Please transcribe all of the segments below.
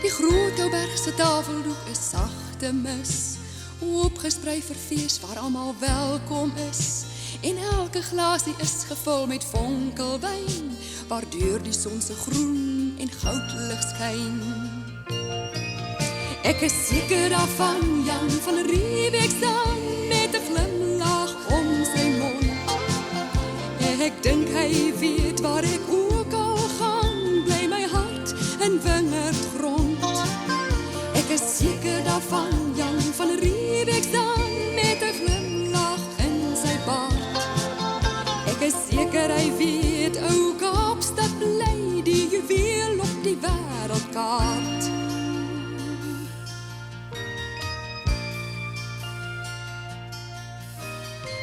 Die groot Oubergse tafeldoek is sagte mis, oopgesprei vir fees waar almal welkom is. En elke glasie is gevul met vonkelwyn, waardeur die son se groen en goudlig skyn. Ek is seker daarvan, Jan van Riebeeck staan met 'n glimlag om sy mond. Ek dink hy weet waar ek ook al gaan, bly my hart in wingerdgrond. Ek is seker daarvan, Jan van Riebeeck staan met 'n glimlag in sy baard. Ek is seker hy weet, ou Kaapstad bly die juweel op die wêreldkaart.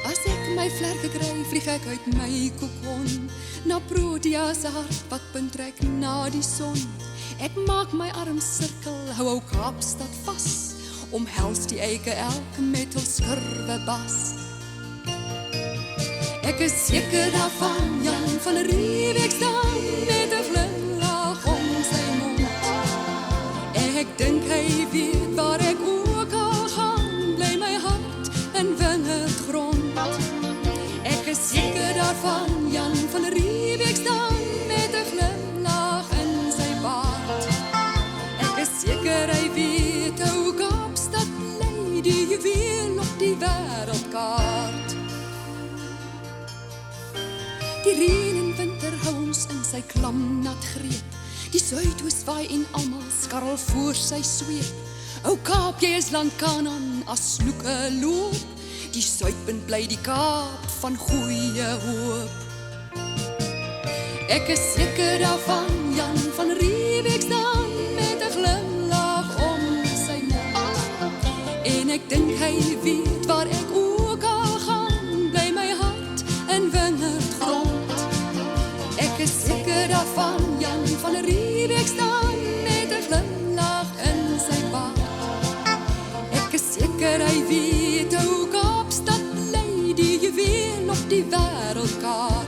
As ek my vlerke kry, vlieg ek uit my kokon, na Protea se hart wat punt trek na die son. Ek maak my arm sirkel, hou ou Kaapstad vas, omhels die eike elk met hul skurwe bas. Ek is seker daarvan, Jan van Riebeeck staan met 'n glimlag om sy mond. Ek dink hy weet waar ek ook al gaan, bly my hart in wingerdgrond. Ek is seker daarvan, Jan van Riebeeck staan met 'n glimlag in sy baard. Ek is seker hy weet, ou Kaapstad bly die juweel op die wêreldkaart. Die reën en winter hou ons in sy klamnat greep, die suidoos waai en almal skarrel voor sy sweep. O Kaap, jy is land Kanaan as snoeke loop, die suidpunt bly die Kaap van goeie hoop. Ek is seker daarvan, Jan van Riebeeck staan met 'n glimlag om sy mond. En ek dink hy weet waar ek ook al gaan, bly my hart in wingerdgrond. Ek is seker daarvan, Jan van Riebeeck staan met 'n glimlag in sy baard. Ek is seker hy weet, ou Kaapstad bly die juweel op die wêreldkaart.